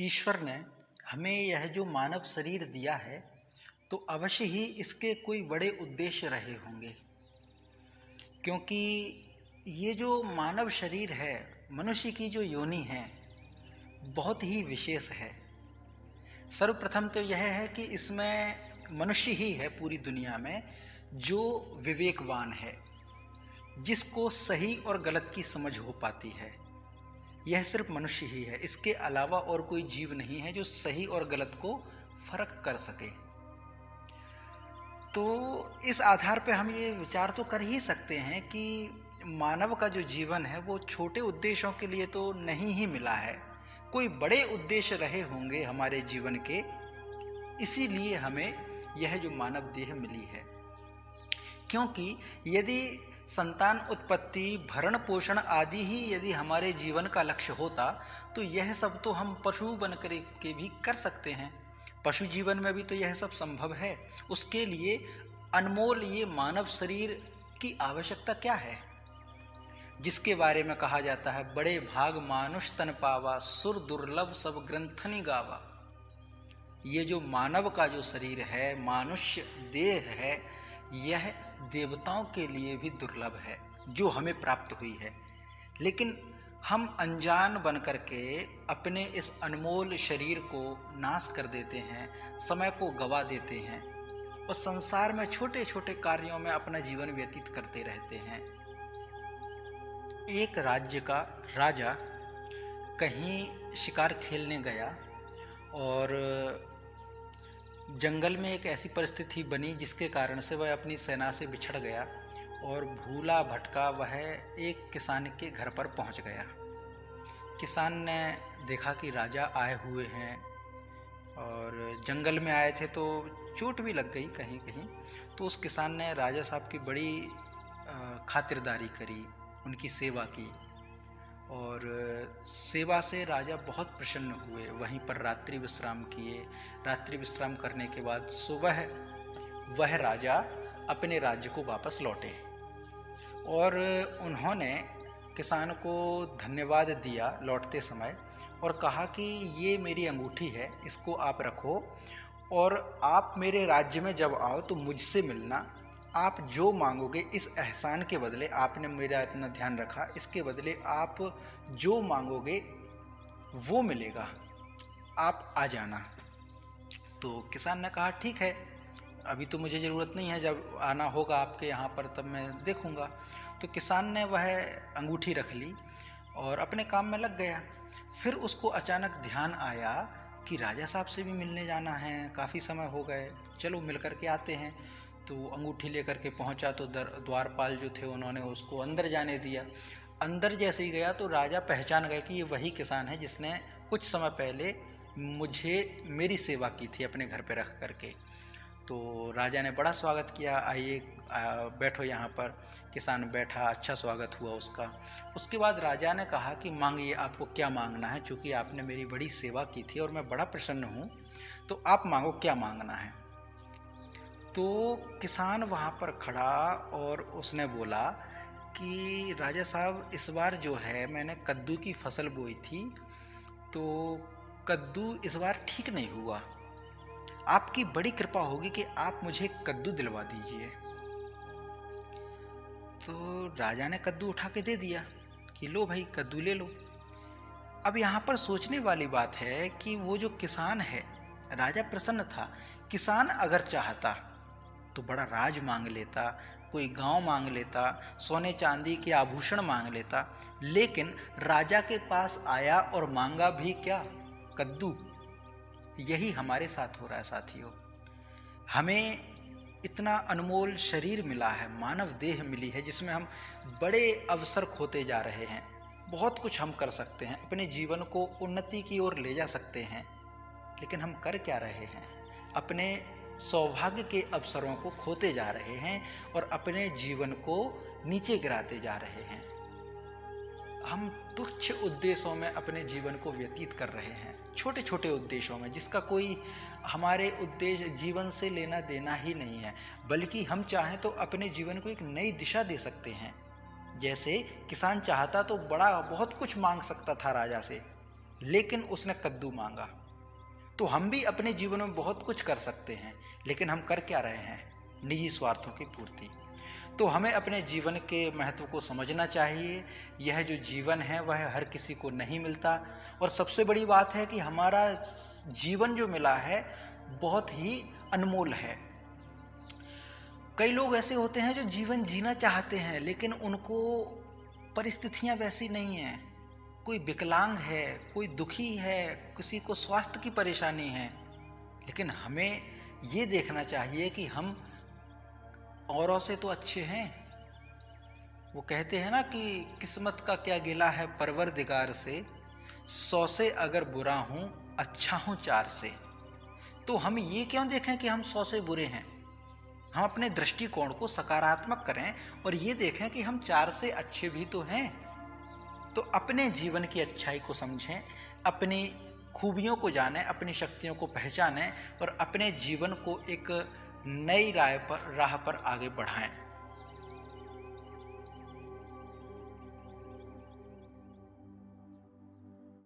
ईश्वर ने हमें यह जो मानव शरीर दिया है तो अवश्य ही इसके कोई बड़े उद्देश्य रहे होंगे, क्योंकि ये जो मानव शरीर है, मनुष्य की जो योनि है, बहुत ही विशेष है। सर्वप्रथम तो यह है कि इसमें मनुष्य ही है पूरी दुनिया में जो विवेकवान है, जिसको सही और गलत की समझ हो पाती है। यह सिर्फ मनुष्य ही है, इसके अलावा और कोई जीव नहीं है जो सही और गलत को फर्क कर सके। तो इस आधार पे हम ये विचार तो कर ही सकते हैं कि मानव का जो जीवन है वो छोटे उद्देश्यों के लिए तो नहीं ही मिला है, कोई बड़े उद्देश्य रहे होंगे हमारे जीवन के, इसीलिए हमें यह जो मानव देह मिली है। क्योंकि यदि संतान उत्पत्ति, भरण पोषण आदि ही यदि हमारे जीवन का लक्ष्य होता तो यह सब तो हम पशु बन कर के भी कर सकते हैं। पशु जीवन में भी तो यह सब संभव है। उसके लिए अनमोल ये मानव शरीर की आवश्यकता क्या है, जिसके बारे में कहा जाता है बड़े भाग मानुष तन पावा, सुर दुर्लभ सब ग्रंथनि गावा। ये जो मानव का जो शरीर है, मानुष्य देह है, यह देवताओं के लिए भी दुर्लभ है जो हमें प्राप्त हुई है। लेकिन हम अनजान बन करके अपने इस अनमोल शरीर को नाश कर देते हैं, समय को गवा देते हैं और संसार में छोटे छोटे कार्यों में अपना जीवन व्यतीत करते रहते हैं। एक राज्य का राजा कहीं शिकार खेलने गया और जंगल में एक ऐसी परिस्थिति बनी जिसके कारण से वह अपनी सेना से बिछड़ गया और भूला भटका वह एक किसान के घर पर पहुंच गया। किसान ने देखा कि राजा आए हुए हैं और जंगल में आए थे तो चोट भी लग गई कहीं कहीं। तो उस किसान ने राजा साहब की बड़ी खातिरदारी करी, उनकी सेवा की और सेवा से राजा बहुत प्रसन्न हुए। वहीं पर रात्रि विश्राम किए। रात्रि विश्राम करने के बाद सुबह वह राजा अपने राज्य को वापस लौटे और उन्होंने किसान को धन्यवाद दिया लौटते समय और कहा कि ये मेरी अंगूठी है, इसको आप रखो और आप मेरे राज्य में जब आओ तो मुझसे मिलना। आप जो मांगोगे, इस एहसान के बदले, आपने मेरा इतना ध्यान रखा, इसके बदले आप जो मांगोगे वो मिलेगा, आप आ जाना। तो किसान ने कहा ठीक है, अभी तो मुझे ज़रूरत नहीं है, जब आना होगा आपके यहाँ पर तब मैं देखूँगा। तो किसान ने वह अंगूठी रख ली और अपने काम में लग गया। फिर उसको अचानक ध्यान आया कि राजा साहब से भी मिलने जाना है, काफ़ी समय हो गए, चलो मिल कर के आते हैं। तो अंगूठी लेकर के पहुंचा तो द्वारपाल जो थे उन्होंने उसको अंदर जाने दिया। अंदर जैसे ही गया तो राजा पहचान गए कि ये वही किसान है जिसने कुछ समय पहले मुझे मेरी सेवा की थी अपने घर पे रख करके। तो राजा ने बड़ा स्वागत किया, आइए बैठो यहाँ पर। किसान बैठा, अच्छा स्वागत हुआ उसका। उसके बाद राजा ने कहा कि मांगिए, आपको क्या मांगना है, चूँकि आपने मेरी बड़ी सेवा की थी और मैं बड़ा प्रसन्न हूँ, तो आप मांगो, क्या मांगना है। तो किसान वहाँ पर खड़ा और उसने बोला कि राजा साहब, इस बार जो है मैंने कद्दू की फसल बोई थी तो कद्दू इस बार ठीक नहीं हुआ। आपकी बड़ी कृपा होगी कि आप मुझे कद्दू दिलवा दीजिए। तो राजा ने कद्दू उठा के दे दिया कि लो भाई, कद्दू ले लो। अब यहाँ पर सोचने वाली बात है कि वो जो किसान है, राजा प्रसन्न था। किसान अगर चाहता तो बड़ा राज मांग लेता, कोई गांव मांग लेता, सोने चांदी के आभूषण मांग लेता, लेकिन राजा के पास आया और मांगा भी क्या? कद्दू। यही हमारे साथ हो रहा है साथियों। हमें इतना अनमोल शरीर मिला है, मानव देह मिली है, जिसमें हम बड़े अवसर खोते जा रहे हैं। बहुत कुछ हम कर सकते हैं, अपने जीवन को उन्नति की ओर ले जा सकते हैं, लेकिन हम कर क्या रहे हैं? अपने सौभाग्य के अवसरों को खोते जा रहे हैं और अपने जीवन को नीचे गिराते जा रहे हैं। हम तुच्छ उद्देश्यों में अपने जीवन को व्यतीत कर रहे हैं, छोटे छोटे उद्देश्यों में, जिसका कोई हमारे उद्देश्य जीवन से लेना देना ही नहीं है। बल्कि हम चाहें तो अपने जीवन को एक नई दिशा दे सकते हैं। जैसे किसान चाहता तो बहुत कुछ मांग सकता था राजा से, लेकिन उसने कद्दू मांगा। तो हम भी अपने जीवन में बहुत कुछ कर सकते हैं, लेकिन हम कर क्या रहे हैं? निजी स्वार्थों की पूर्ति। तो हमें अपने जीवन के महत्व को समझना चाहिए। यह जो जीवन है वह हर किसी को नहीं मिलता, और सबसे बड़ी बात है कि हमारा जीवन जो मिला है बहुत ही अनमोल है। कई लोग ऐसे होते हैं जो जीवन जीना चाहते हैं, लेकिन उनको परिस्थितियां वैसी नहीं हैं। कोई विकलांग है, कोई दुखी है, किसी को स्वास्थ्य की परेशानी है, लेकिन हमें ये देखना चाहिए कि हम औरों से तो अच्छे हैं। वो कहते हैं ना कि किस्मत का क्या गिला है परवरदिगार से, 100 से अगर बुरा हूँ अच्छा हूँ 4 से। तो हम ये क्यों देखें कि हम 100 से बुरे हैं? हम अपने दृष्टिकोण को सकारात्मक करें और ये देखें कि हम 4 से अच्छे भी तो हैं। तो अपने जीवन की अच्छाई को समझें, अपनी खूबियों को जानें, अपनी शक्तियों को पहचानें और अपने जीवन को एक नई राह पर आगे बढ़ाएं।